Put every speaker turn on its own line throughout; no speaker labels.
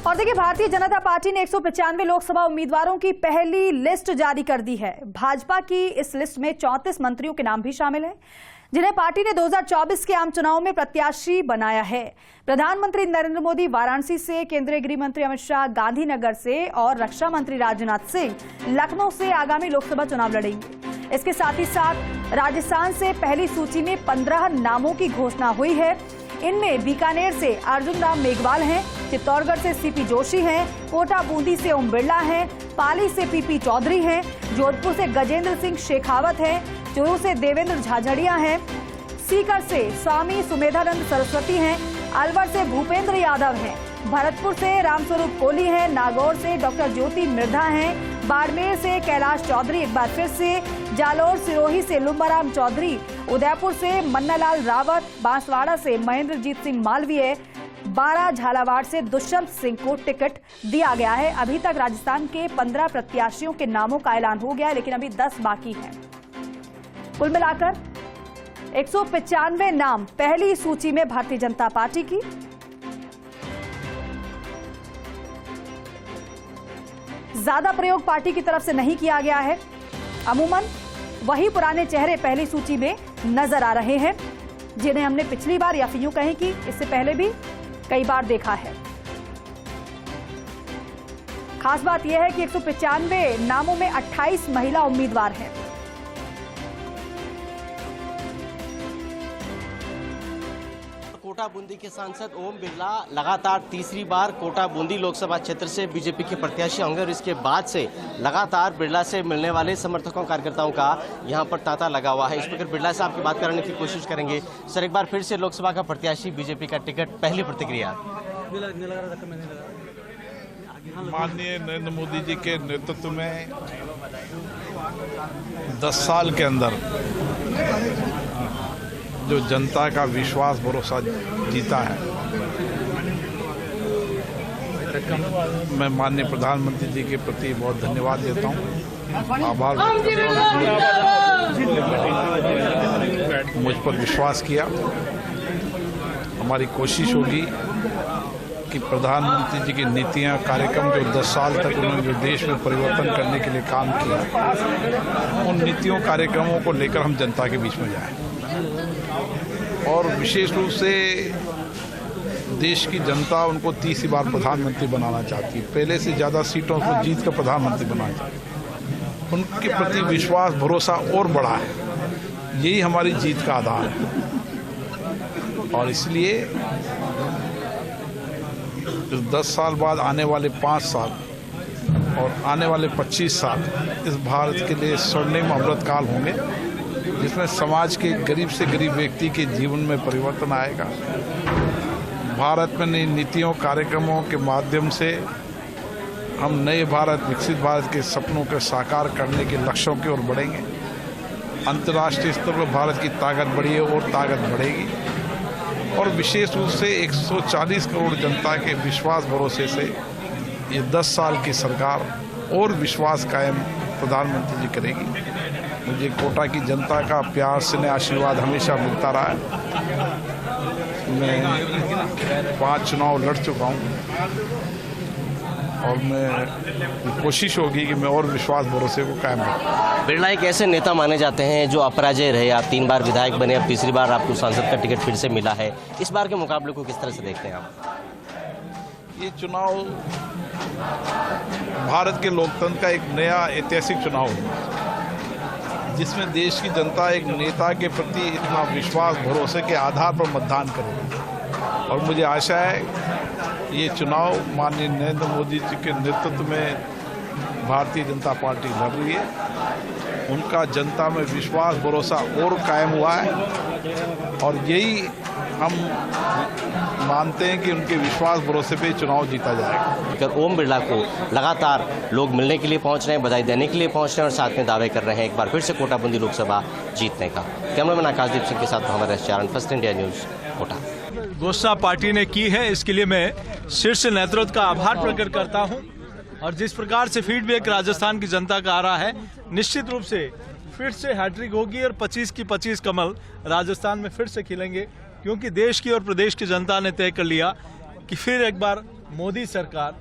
और देखिए, भारतीय जनता पार्टी ने 195 लोकसभा उम्मीदवारों की पहली लिस्ट जारी कर दी है। भाजपा की इस लिस्ट में 34 मंत्रियों के नाम भी शामिल हैं, जिन्हें पार्टी ने 2024 के आम चुनाव में प्रत्याशी बनाया है। प्रधानमंत्री नरेंद्र मोदी वाराणसी से, केंद्रीय गृह मंत्री अमित शाह गांधीनगर से और रक्षा मंत्री राजनाथ सिंह लखनऊ से आगामी लोकसभा चुनाव लड़ेंगे। इसके साथ ही साथ राजस्थान से पहली सूची में 15 नामों की घोषणा हुई है। इनमें बीकानेर से अर्जुन राम मेघवाल हैं, चित्तौड़गढ़ से सीपी जोशी हैं, कोटा बूंदी से ओम बिरला हैं, पाली से पीपी चौधरी हैं, जोधपुर से गजेंद्र सिंह शेखावत हैं, चूरू से देवेंद्र झाझड़िया हैं, सीकर से स्वामी सुमेधानंद सरस्वती हैं, अलवर से भूपेंद्र यादव हैं, भरतपुर से रामस्वरूप कोहली हैं, नागौर से डॉक्टर ज्योति मिर्धा हैं, बाड़मेर से कैलाश चौधरी एक बार फिर से, जालोर सिरोही से लुम्बाराम चौधरी, उदयपुर से मन्नालाल रावत, बांसवाड़ा से महेंद्रजीत सिंह मालवीय, बारा झालावाड़ से दुष्यंत सिंह को टिकट दिया गया है। अभी तक राजस्थान के 15 प्रत्याशियों के नामों का ऐलान हो गया है, लेकिन अभी 10 बाकी हैं। कुल मिलाकर 195 नाम पहली सूची में भारतीय जनता पार्टी की। ज्यादा प्रयोग पार्टी की तरफ से नहीं किया गया है। अमूमन वही पुराने चेहरे पहली सूची में नजर आ रहे हैं, जिन्हें हमने पिछली बार या फिर यूं कहें कि इससे पहले भी कई बार देखा है। खास बात यह है कि 195 नामों में 28 महिला उम्मीदवार हैं।
कोटा बूंदी के सांसद ओम बिरला लगातार तीसरी बार कोटा बूंदी लोकसभा क्षेत्र से बीजेपी के प्रत्याशी होंगे और इसके बाद से लगातार बिरला से मिलने वाले समर्थकों कार्यकर्ताओं का यहां पर तांता लगा हुआ है। इस पर बिरला साहब की बात करने की कोशिश करेंगे। सर, एक बार फिर से लोकसभा का प्रत्याशी, बीजेपी का टिकट, पहली प्रतिक्रिया।
माननीय नरेंद्र मोदी जी के नेतृत्व में 10 साल के अंदर जो जनता का विश्वास भरोसा जीता है, मैं माननीय प्रधानमंत्री जी के प्रति बहुत धन्यवाद देता हूं, आभार व्यक्त करता हूं। मुझ पर विश्वास किया। हमारी कोशिश होगी कि प्रधानमंत्री जी की नीतियां, कार्यक्रम जो 10 साल तक उन्होंने जो देश में परिवर्तन करने के लिए काम किया, उन नीतियों कार्यक्रमों को लेकर हम जनता के बीच में जाएं और विशेष रूप से देश की जनता उनको तीसरी बार प्रधानमंत्री बनाना चाहती है। पहले से ज़्यादा सीटों पर जीत कर प्रधानमंत्री बनाना चाहती है। उनके प्रति विश्वास भरोसा और बढ़ा है। यही हमारी जीत का आधार है और इसलिए 10 साल बाद आने वाले 5 साल और आने वाले 25 साल इस भारत के लिए स्वर्णिम अमृतकाल होंगे, जिसमें समाज के गरीब से गरीब व्यक्ति के जीवन में परिवर्तन आएगा। भारत में नई नीतियों, कार्यक्रमों के माध्यम से हम नए भारत, विकसित भारत के सपनों को साकार करने के लक्ष्यों की ओर बढ़ेंगे। अंतर्राष्ट्रीय स्तर पर भारत की ताकत बढ़ी है और ताकत बढ़ेगी और विशेष रूप से 140 करोड़ जनता के विश्वास भरोसे से ये 10 साल की सरकार और विश्वास कायम प्रधानमंत्री जी करेगी। मुझे कोटा की जनता का प्यार, स्नेह, आशीर्वाद हमेशा मिलता रहा है। मैं 5 चुनाव लड़ चुका हूँ और मैं कोशिश होगी कि मैं और विश्वास भरोसे को कायम रखूं।
बिरला एक ऐसे नेता माने जाते हैं जो अपराजय रहे। आप 3 बार विधायक बने, अब तीसरी बार आपको सांसद का टिकट फिर से मिला है। इस बार के मुकाबले को किस तरह से देखते हैं आप?
ये चुनाव भारत के लोकतंत्र का एक नया ऐतिहासिक चुनाव है, जिसमें देश की जनता एक नेता के प्रति इतना विश्वास भरोसे के आधार पर मतदान करेगी और मुझे आशा है ये चुनाव माननीय नरेंद्र मोदी जी के नेतृत्व में भारतीय जनता पार्टी लड़ रही है। उनका जनता में विश्वास भरोसा और कायम हुआ है और यही हम मानते हैं कि उनके विश्वास भरोसे पे चुनाव जीता जाएगा।
ओम बिरला को लगातार लोग मिलने के लिए पहुंच रहे हैं, बधाई देने के लिए पहुंच रहे हैं और साथ में दावे कर रहे हैं एक बार फिर से कोटा बूंदी लोकसभा जीतने का। कैमरामैन आकाशदीप सिंह के साथ हमारे चारण, फर्स्ट इंडिया न्यूज, कोटा।
घोषणा पार्टी ने की है, इसके लिए मैं शीर्ष नेतृत्व का आभार प्रकट करता हूं और जिस प्रकार से फीडबैक राजस्थान की जनता का आ रहा है, निश्चित रूप से फिर से हैट्रिक होगी और 25 की 25 कमल राजस्थान में फिर से खिलेंगे, क्योंकि देश की और प्रदेश की जनता ने तय कर लिया कि फिर एक बार मोदी सरकार,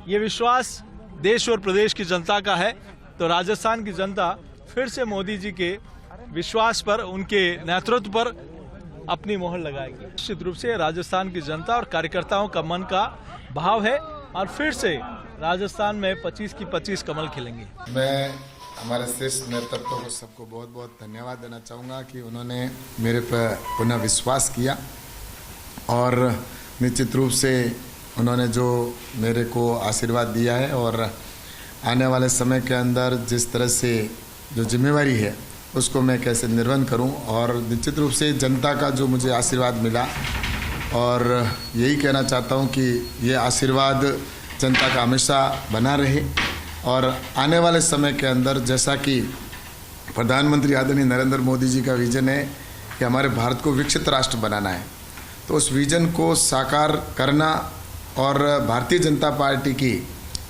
ये विश्वास देश और प्रदेश की जनता का है। तो राजस्थान की जनता फिर से मोदी जी के विश्वास पर, उनके नेतृत्व पर अपनी मोहर लगाएगी। निश्चित रूप से राजस्थान की जनता और कार्यकर्ताओं का मन का भाव है और फिर से राजस्थान में 25 की 25 कमल खिलेंगे।
मैं हमारे श्रेष्ठ नेतृत्व को सबको बहुत बहुत धन्यवाद देना चाहूँगा कि उन्होंने मेरे पर पुनः विश्वास किया और निश्चित रूप से उन्होंने जो मेरे को आशीर्वाद दिया है और आने वाले समय के अंदर जिस तरह से जो जिम्मेवारी है उसको मैं कैसे निर्वहन करूं और निश्चित रूप से जनता का जो मुझे आशीर्वाद मिला और यही कहना चाहता हूं कि ये आशीर्वाद जनता का हमेशा बना रहे और आने वाले समय के अंदर जैसा कि प्रधानमंत्री आदरणीय नरेंद्र मोदी जी का विजन है कि हमारे भारत को विकसित राष्ट्र बनाना है, तो उस विजन को साकार करना और भारतीय जनता पार्टी की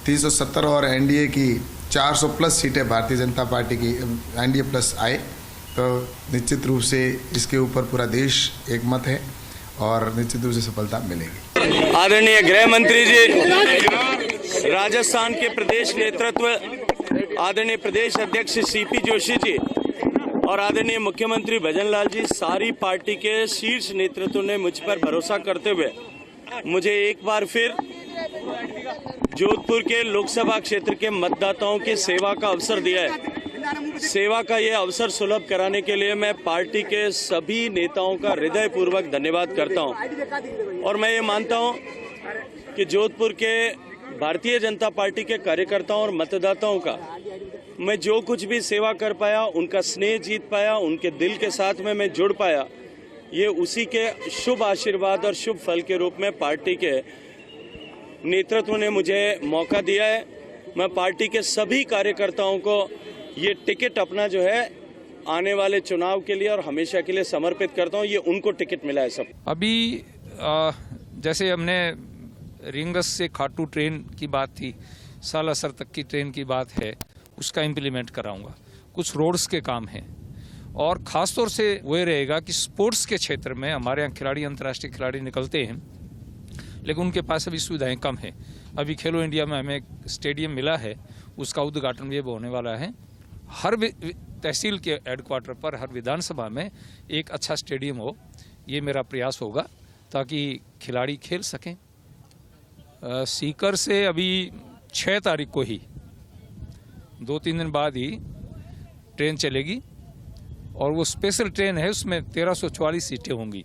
370 और एनडीए की 400 प्लस सीटें भारतीय जनता पार्टी की एनडीए प्लस आए, तो निश्चित रूप से इसके ऊपर पूरा देश एकमत है और निश्चित रूप से सफलता मिलेगी।
आदरणीय गृह मंत्री जी, राजस्थान के प्रदेश नेतृत्व आदरणीय प्रदेश अध्यक्ष सीपी जोशी जी और आदरणीय मुख्यमंत्री भजन लाल जी, सारी पार्टी के शीर्ष नेतृत्व ने मुझ पर भरोसा करते हुए मुझे एक बार फिर जोधपुर के लोकसभा क्षेत्र के मतदाताओं की सेवा का अवसर दिया है। सेवा का ये अवसर सुलभ कराने के लिए मैं पार्टी के सभी नेताओं का हृदयपूर्वक धन्यवाद करता हूं और मैं ये मानता हूं कि जोधपुर के भारतीय जनता पार्टी के कार्यकर्ताओं और मतदाताओं का मैं जो कुछ भी सेवा कर पाया, उनका स्नेह जीत पाया, उनके दिल के साथ में मैं जुड़ पाया, ये उसी के शुभ आशीर्वाद और शुभ फल के रूप में पार्टी के नेतृत्व ने मुझे मौका दिया है। मैं पार्टी के सभी कार्यकर्ताओं को ये टिकट अपना जो है आने वाले चुनाव के लिए और हमेशा के लिए समर्पित करता हूँ। ये उनको टिकट मिला है सब।
अभी जैसे हमने रिंगस से खाटू ट्रेन की बात थी, सालासर तक की ट्रेन की बात है, उसका इम्प्लीमेंट कराऊंगा। कुछ रोड्स के काम हैं और ख़ास तौर से वो रहेगा कि स्पोर्ट्स के क्षेत्र में हमारे यहाँ खिलाड़ी, अंतर्राष्ट्रीय खिलाड़ी निकलते हैं लेकिन उनके पास अभी सुविधाएं कम हैं। अभी खेलो इंडिया में हमें एक स्टेडियम मिला है, उसका उद्घाटन भी होने वाला है। हर तहसील के हेडक्वार्टर पर, हर विधानसभा में एक अच्छा स्टेडियम हो, ये मेरा प्रयास होगा ताकि खिलाड़ी खेल सकें। सीकर से अभी 6 तारीख को ही 2-3 दिन बाद ही ट्रेन चलेगी और वो स्पेशल ट्रेन है, उसमें 1344 सीटें होंगी।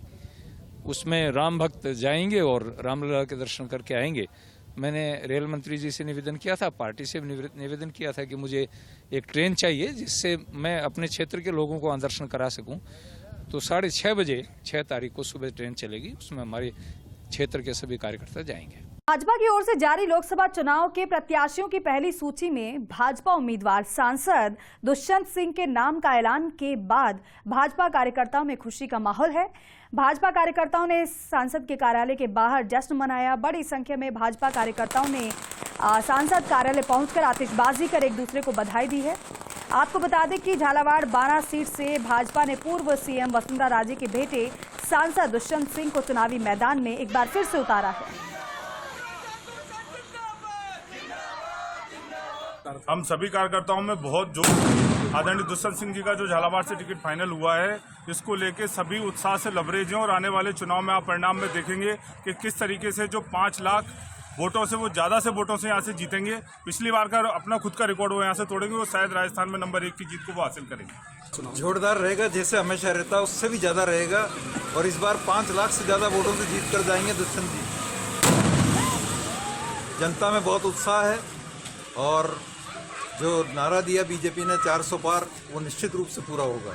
उसमें राम भक्त जाएंगे और रामलला के दर्शन करके आएंगे। मैंने रेल मंत्री जी से निवेदन किया था, पार्टी से निवेदन किया था कि मुझे एक ट्रेन चाहिए जिससे मैं अपने क्षेत्र के लोगों को दर्शन करा सकूं। तो 6:30 बजे 6 तारीख को सुबह ट्रेन चलेगी, उसमें हमारे क्षेत्र के सभी कार्यकर्ता जाएंगे।
भाजपा की ओर से जारी लोकसभा चुनाव के प्रत्याशियों की पहली सूची में भाजपा उम्मीदवार सांसद दुष्यंत सिंह के नाम का ऐलान के बाद भाजपा कार्यकर्ताओं में खुशी का माहौल है। भाजपा कार्यकर्ताओं ने सांसद के कार्यालय के बाहर जश्न मनाया। बड़ी संख्या में भाजपा कार्यकर्ताओं ने सांसद कार्यालय पहुंचकर आतिशबाजी कर एक दूसरे को बधाई दी है। आपको बता दें कि झालावाड़ 12 सीट से भाजपा ने पूर्व सीएम वसुंधरा राजे के बेटे सांसद दुष्यंत सिंह को चुनावी मैदान में एक बार फिर से उतारा है।
हम सभी कार्यकर्ताओं में बहुत जोश। आदरणीय दुष्यंत सिंह जी का जो झालावाड़ से टिकट फाइनल हुआ है, इसको लेके सभी उत्साह से लबरेज हैं और आने वाले चुनाव में आप परिणाम में देखेंगे कि किस तरीके से जो 5 लाख वोटों से, वो ज्यादा से वोटों से यहाँ से जीतेंगे। पिछली बार का अपना खुद का रिकॉर्ड वो यहाँ से तोड़ेंगे, वो शायद राजस्थान में नंबर 1 की जीत को वो हासिल करेंगे।
जोरदार रहेगा, जैसे हमेशा रहता है उससे भी ज्यादा रहेगा और इस बार 5 लाख से ज्यादा वोटों से जीत कर जाएंगे दुष्यंत जी। जनता में बहुत उत्साह है और जो नारा दिया बीजेपी ने 400 पार, वो निश्चित रूप से पूरा होगा।